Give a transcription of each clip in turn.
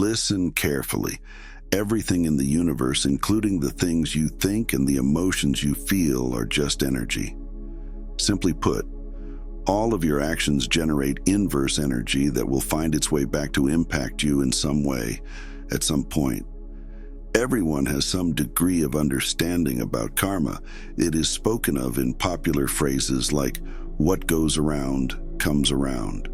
Listen carefully. Everything in the universe, including the things you think and the emotions you feel, are just energy. Simply put, all of your actions generate inverse energy that will find its way back to impact you in some way, at some point. Everyone has some degree of understanding about karma. It is spoken of in popular phrases like, "What goes around, comes around."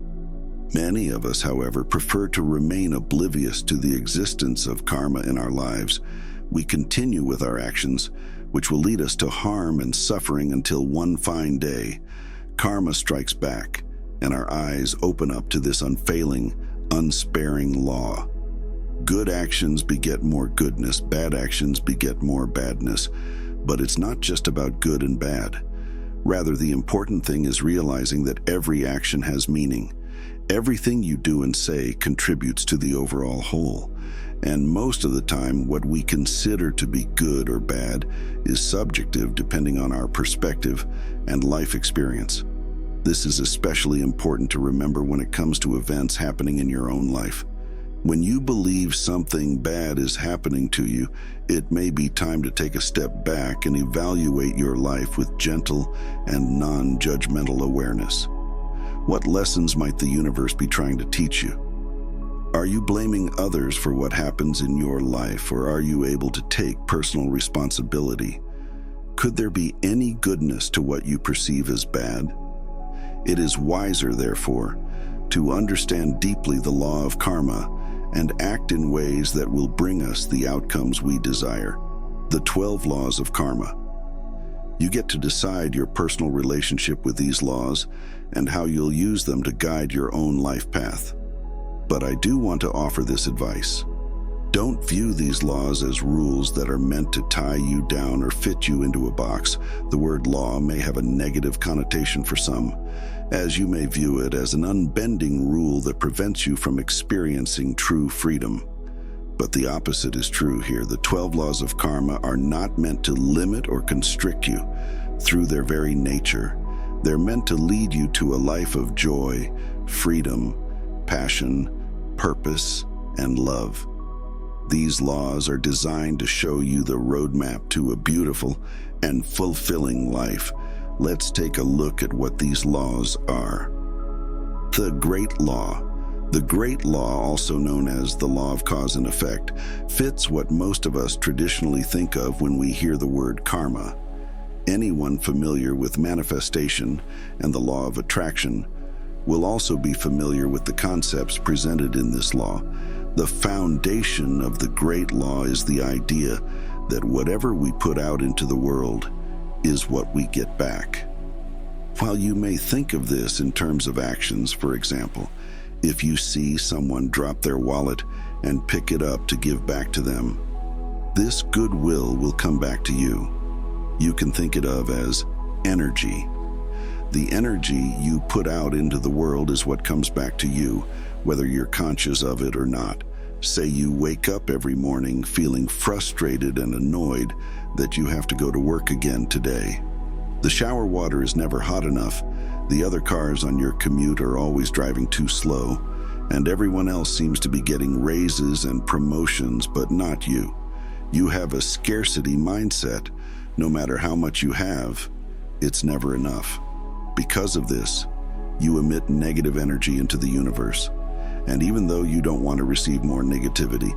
Many of us, however, prefer to remain oblivious to the existence of karma in our lives. We continue with our actions, which will lead us to harm and suffering until one fine day, karma strikes back, and our eyes open up to this unfailing, unsparing law. Good actions beget more goodness, bad actions beget more badness. But it's not just about good and bad. Rather, the important thing is realizing that every action has meaning. Everything you do and say contributes to the overall whole. And most of the time, what we consider to be good or bad is subjective depending on our perspective and life experience. This is especially important to remember when it comes to events happening in your own life. When you believe something bad is happening to you, it may be time to take a step back and evaluate your life with gentle and non-judgmental awareness. What lessons might the universe be trying to teach you? Are you blaming others for what happens in your life, or are you able to take personal responsibility? Could there be any goodness to what you perceive as bad? It is wiser, therefore, to understand deeply the law of karma and act in ways that will bring us the outcomes we desire. The 12 laws of karma. You get to decide your personal relationship with these laws and how you'll use them to guide your own life path. But I do want to offer this advice. Don't view these laws as rules that are meant to tie you down or fit you into a box. The word law may have a negative connotation for some, as you may view it as an unbending rule that prevents you from experiencing true freedom. But the opposite is true here. The 12 laws of karma are not meant to limit or constrict you. Through their very nature, they're meant to lead you to a life of joy, freedom, passion, purpose, and love. These laws are designed to show you the roadmap to a beautiful and fulfilling life. Let's take a look at what these laws are. The Great Law. The Great Law, also known as the law of cause and effect, fits what most of us traditionally think of when we hear the word karma. Anyone familiar with manifestation and the law of attraction will also be familiar with the concepts presented in this law. The foundation of the Great Law is the idea that whatever we put out into the world is what we get back. While you may think of this in terms of actions, for example, if you see someone drop their wallet and pick it up to give back to them, this goodwill will come back to you. You can think it of as energy. The energy you put out into the world is what comes back to you, whether you're conscious of it or not. Say you wake up every morning feeling frustrated and annoyed that you have to go to work again today. The shower water is never hot enough, the other cars on your commute are always driving too slow, and everyone else seems to be getting raises and promotions, but not you. You have a scarcity mindset. No matter how much you have, it's never enough. Because of this, you emit negative energy into the universe. And even though you don't want to receive more negativity,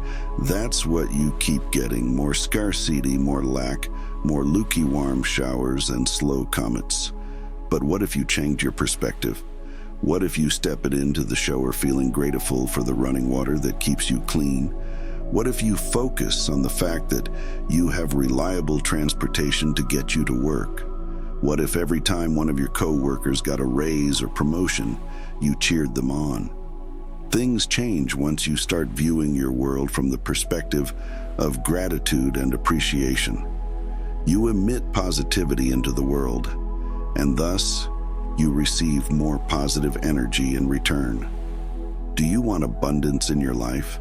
that's what you keep getting: more scarcity, more lack, more lukewarm showers, and slow comets. But what if you change your perspective? What if you step it into the shower feeling grateful for the running water that keeps you clean? What if you focus on the fact that you have reliable transportation to get you to work? What if every time one of your co-workers got a raise or promotion, you cheered them on? Things change once you start viewing your world from the perspective of gratitude and appreciation. You emit positivity into the world, and thus you receive more positive energy in return. Do you want abundance in your life?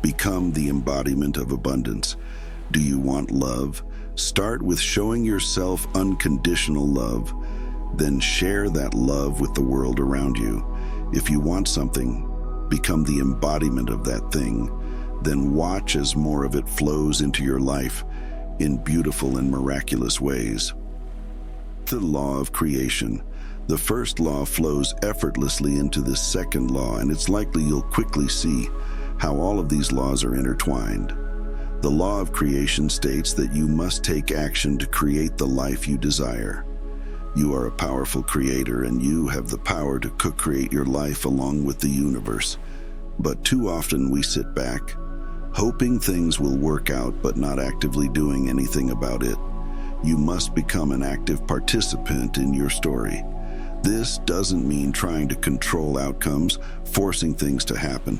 Become the embodiment of abundance. Do you want love? Start with showing yourself unconditional love, then share that love with the world around you. If you want something, become the embodiment of that thing. then watch as more of it flows into your life in beautiful and miraculous ways. The law of creation. The first law flows effortlessly into the second law, and it's likely you'll quickly see how all of these laws are intertwined. The law of creation states that you must take action to create the life you desire. You are a powerful creator, and you have the power to co-create your life along with the universe. But too often we sit back, hoping things will work out but not actively doing anything about it. You must become an active participant in your story. This doesn't mean trying to control outcomes, forcing things to happen,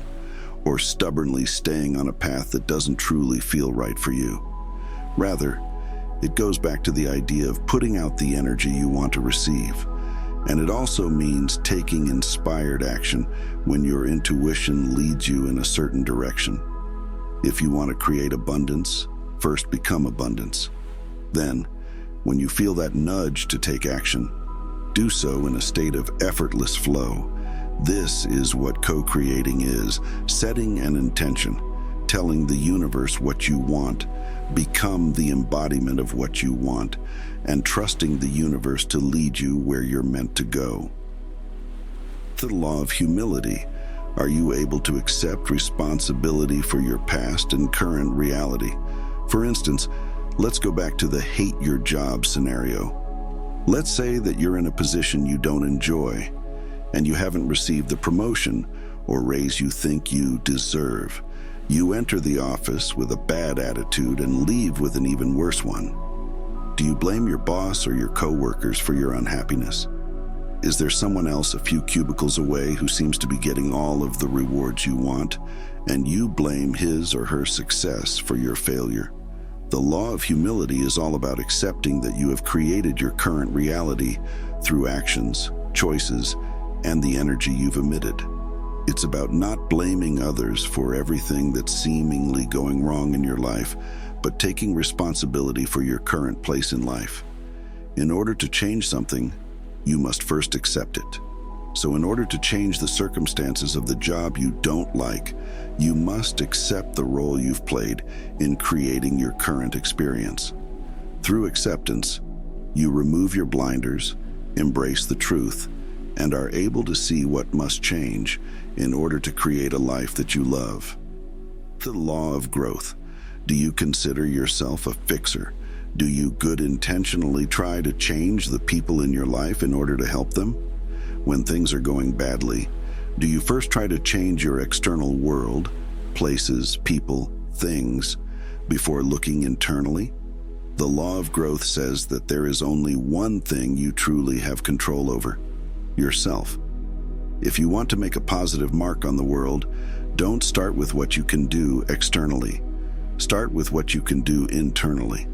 or stubbornly staying on a path that doesn't truly feel right for you. Rather, it goes back to the idea of putting out the energy you want to receive. And it also means taking inspired action when your intuition leads you in a certain direction. If you want to create abundance, first become abundance. Then, when you feel that nudge to take action, do so in a state of effortless flow. This is what co-creating is: setting an intention, telling the universe what you want, become the embodiment of what you want, and trusting the universe to lead you where you're meant to go. The law of humility. Are you able to accept responsibility for your past and current reality? For instance, let's go back to the hate your job scenario. Let's say that you're in a position you don't enjoy, and you haven't received the promotion or raise you think you deserve. You enter the office with a bad attitude and leave with an even worse one. Do you blame your boss or your coworkers for your unhappiness? Is there someone else a few cubicles away who seems to be getting all of the rewards you want, and you blame his or her success for your failure? The law of humility is all about accepting that you have created your current reality through actions, choices, and the energy you've emitted. It's about not blaming others for everything that's seemingly going wrong in your life, but taking responsibility for your current place in life. In order to change something, you must first accept it. So in order to change the circumstances of the job you don't like, you must accept the role you've played in creating your current experience. Through acceptance, you remove your blinders, embrace the truth, and are able to see what must change in order to create a life that you love. The law of growth. Do you consider yourself a fixer? Do you good intentionally try to change the people in your life in order to help them? When things are going badly, do you first try to change your external world, places, people, things, before looking internally? The law of growth says that there is only one thing you truly have control over: yourself. If you want to make a positive mark on the world, don't start with what you can do externally. Start with what you can do internally.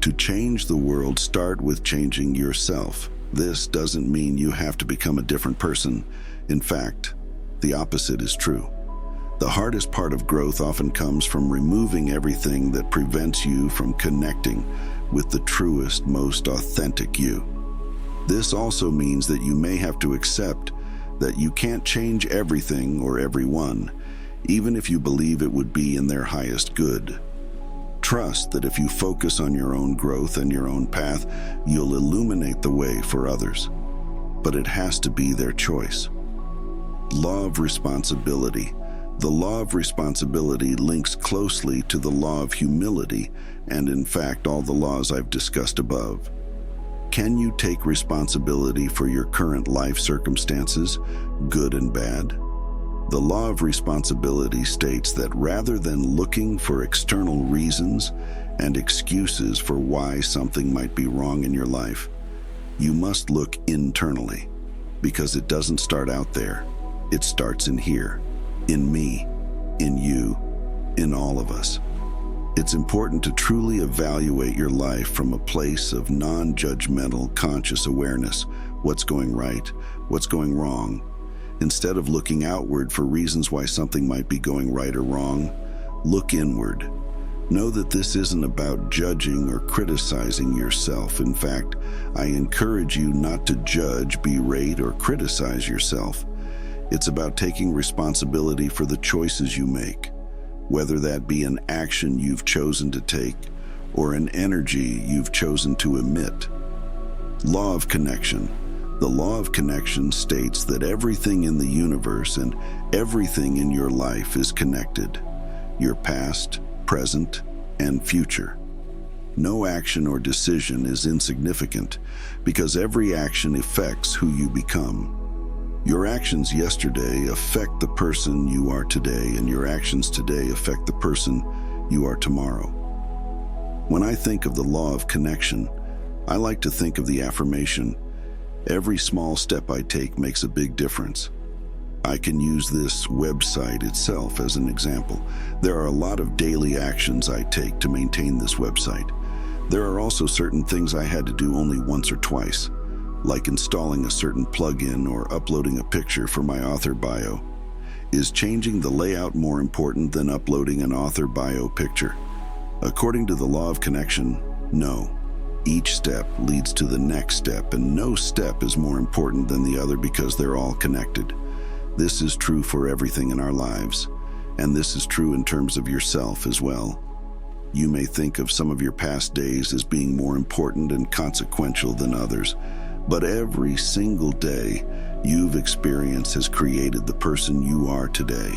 To change the world, start with changing yourself. This doesn't mean you have to become a different person. In fact, the opposite is true. The hardest part of growth often comes from removing everything that prevents you from connecting with the truest, most authentic you. This also means that you may have to accept that you can't change everything or everyone, even if you believe it would be in their highest good. Trust that if you focus on your own growth and your own path, you'll illuminate the way for others. But it has to be their choice. Law of responsibility. The law of responsibility links closely to the law of humility and, in fact, all the laws I've discussed above. Can you take responsibility for your current life circumstances, good and bad? The law of responsibility states that rather than looking for external reasons and excuses for why something might be wrong in your life, you must look internally, because it doesn't start out there. It starts in here, in me, in you, in all of us. It's important to truly evaluate your life from a place of non-judgmental, conscious awareness. What's going right? What's going wrong? Instead of looking outward for reasons why something might be going right or wrong, look inward. Know that this isn't about judging or criticizing yourself. In fact, I encourage you not to judge, berate, or criticize yourself. It's about taking responsibility for the choices you make. whether that be an action you've chosen to take or an energy you've chosen to emit. Law of connection. The law of connection states that everything in the universe and everything in your life is connected. Your past, present, and future. No action or decision is insignificant because every action affects who you become. Your actions yesterday affect the person you are today, and your actions today affect the person you are tomorrow. When I think of the law of connection, I like to think of the affirmation, every small step I take makes a big difference. I can use this website itself as an example. There are a lot of daily actions I take to maintain this website. There are also certain things I had to do only once or twice, like installing a certain plugin or uploading a picture for my author bio. Is changing the layout more important than uploading an author bio picture? According to the law of connection, no. Each step leads to the next step, and no step is more important than the other because they're all connected. This is true for everything in our lives, and this is true in terms of yourself as well. You may think of some of your past days as being more important and consequential than others, but every single day you've experienced has created the person you are today.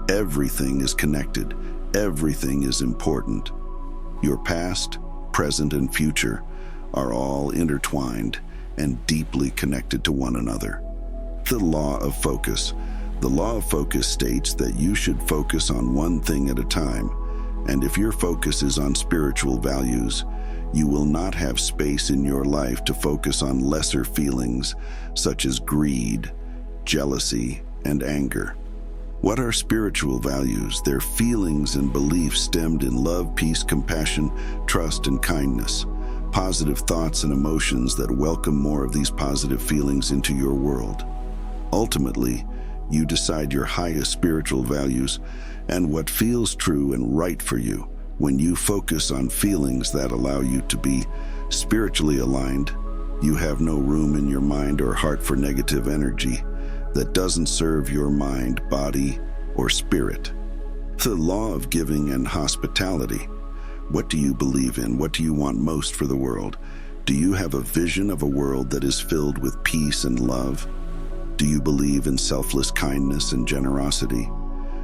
Everything is connected. Everything is important. Your past, present, and future are all intertwined and deeply connected to one another. The law of focus. The law of focus states that you should focus on one thing at a time, and if your focus is on spiritual values, you will not have space in your life to focus on lesser feelings such as greed, jealousy, and anger. What are spiritual values? They're feelings and beliefs stemmed in love, peace, compassion, trust, and kindness. Positive thoughts and emotions that welcome more of these positive feelings into your world. Ultimately, you decide your highest spiritual values and what feels true and right for you. When you focus on feelings that allow you to be spiritually aligned, you have no room in your mind or heart for negative energy that doesn't serve your mind, body, or spirit. The law of giving and hospitality. What do you believe in? What do you want most for the world? Do you have a vision of a world that is filled with peace and love? Do you believe in selfless kindness and generosity?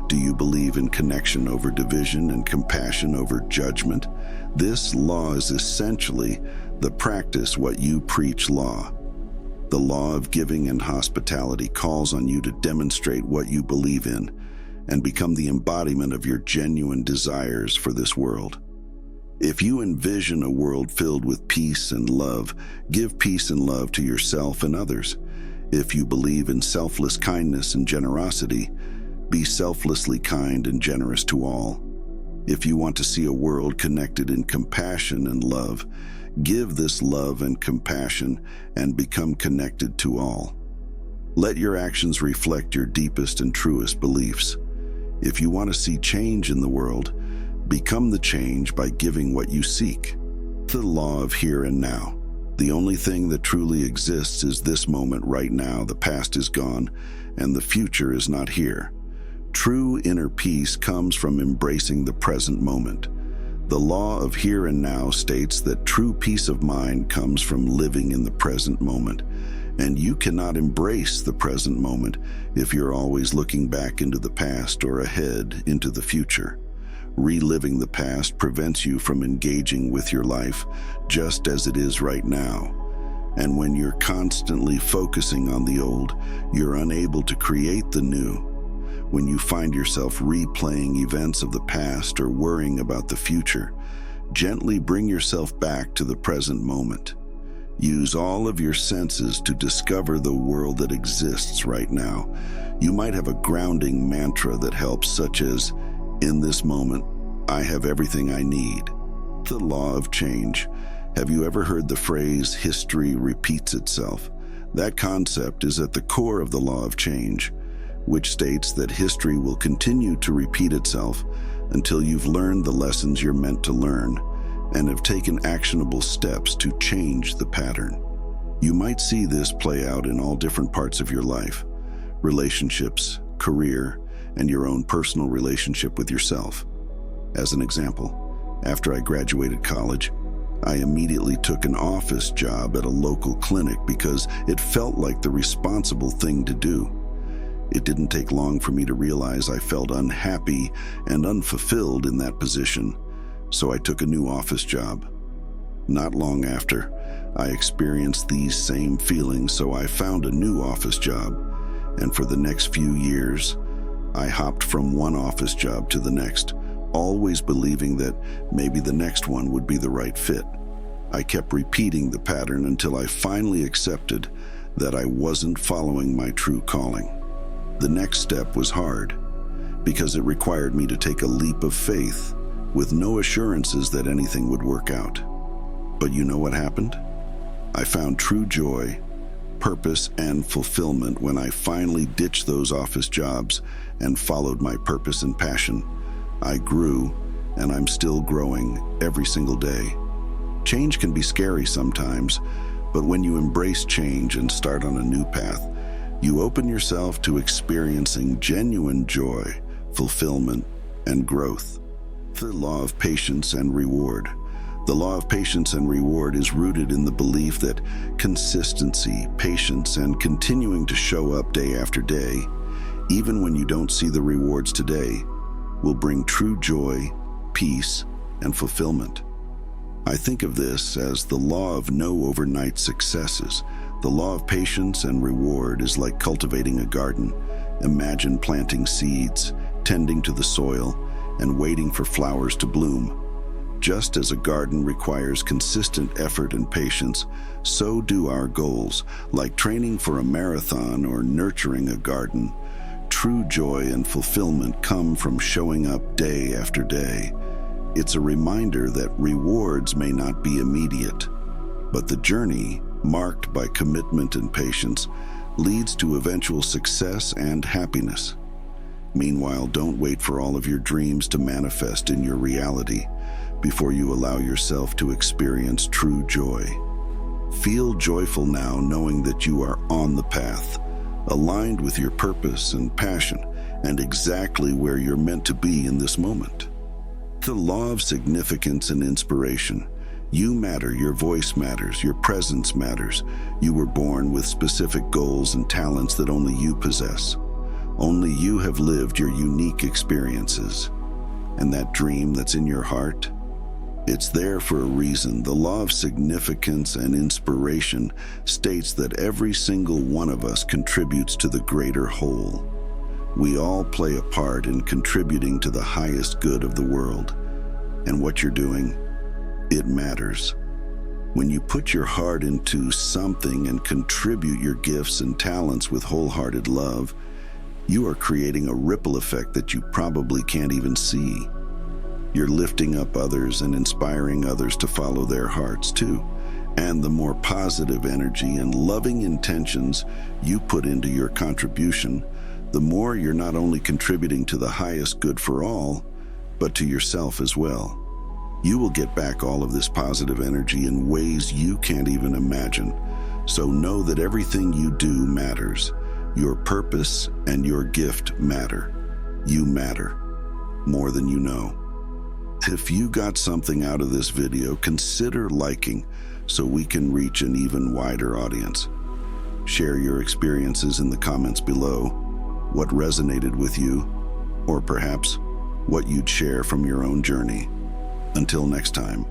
Do you believe in connection over division and compassion over judgment? This law is essentially the practice what you preach law. The law of giving and hospitality calls on you to demonstrate what you believe in and become the embodiment of your genuine desires for this world. If you envision a world filled with peace and love, give peace and love to yourself and others. If you believe in selfless kindness and generosity, be selflessly kind and generous to all. If you want to see a world connected in compassion and love, give this love and compassion and become connected to all. Let your actions reflect your deepest and truest beliefs. If you want to see change in the world, become the change by giving what you seek. The law of here and now. The only thing that truly exists is this moment right now. The past is gone, and the future is not here. True inner peace comes from embracing the present moment. The law of here and now states that true peace of mind comes from living in the present moment, and you cannot embrace the present moment if you're always looking back into the past or ahead into the future. Reliving the past prevents you from engaging with your life just as it is right now. And when you're constantly focusing on the old, you're unable to create the new. When you find yourself replaying events of the past or worrying about the future, gently bring yourself back to the present moment. Use all of your senses to discover the world that exists right now. You might have a grounding mantra that helps, such as, "In this moment, I have everything I need." The law of change. Have you ever heard the phrase, "history repeats itself"? That concept is at the core of the law of change, which states that history will continue to repeat itself until you've learned the lessons you're meant to learn and have taken actionable steps to change the pattern. You might see this play out in all different parts of your life: relationships, career, and your own personal relationship with yourself. As an example, after I graduated college, I immediately took an office job at a local clinic because it felt like the responsible thing to do. It didn't take long for me to realize I felt unhappy and unfulfilled in that position, so I took a new office job. Not long after, I experienced these same feelings, so I found a new office job, and for the next few years, I hopped from one office job to the next, always believing that maybe the next one would be the right fit. I kept repeating the pattern until I finally accepted that I wasn't following my true calling. The next step was hard, because it required me to take a leap of faith with no assurances that anything would work out. But you know what happened? I found true joy, purpose, and fulfillment when I finally ditched those office jobs and followed my purpose and passion. I grew, and I'm still growing every single day. Change can be scary sometimes, but when you embrace change and start on a new path, you open yourself to experiencing genuine joy, fulfillment, and growth. The law of patience and reward. The law of patience and reward is rooted in the belief that consistency, patience, and continuing to show up day after day, even when you don't see the rewards today, will bring true joy, peace, and fulfillment. I think of this as the law of no overnight successes. The law of patience and reward is like cultivating a garden. Imagine planting seeds, tending to the soil, and waiting for flowers to bloom. Just as a garden requires consistent effort and patience, so do our goals, like training for a marathon or nurturing a garden. True joy and fulfillment come from showing up day after day. It's a reminder that rewards may not be immediate, but the journey, marked by commitment and patience, leads to eventual success and happiness. Meanwhile, don't wait for all of your dreams to manifest in your reality before you allow yourself to experience true joy. Feel joyful now, knowing that you are on the path, aligned with your purpose and passion, and exactly where you're meant to be in this moment. The law of significance and inspiration. You matter, your voice matters, your presence matters. You were born with specific goals and talents that only you possess. Only you have lived your unique experiences. And that dream that's in your heart, it's there for a reason. The law of significance and inspiration states that every single one of us contributes to the greater whole. We all play a part in contributing to the highest good of the world. And what you're doing, it matters. When you put your heart into something and contribute your gifts and talents with wholehearted love, you are creating a ripple effect that you probably can't even see. You're lifting up others and inspiring others to follow their hearts too. And the more positive energy and loving intentions you put into your contribution, the more you're not only contributing to the highest good for all, but to yourself as well. You will get back all of this positive energy in ways you can't even imagine. So know that everything you do matters. Your purpose and your gift matter. You matter more than you know. If you got something out of this video, consider liking so we can reach an even wider audience. Share your experiences in the comments below, what resonated with you, or perhaps what you'd share from your own journey. Until next time.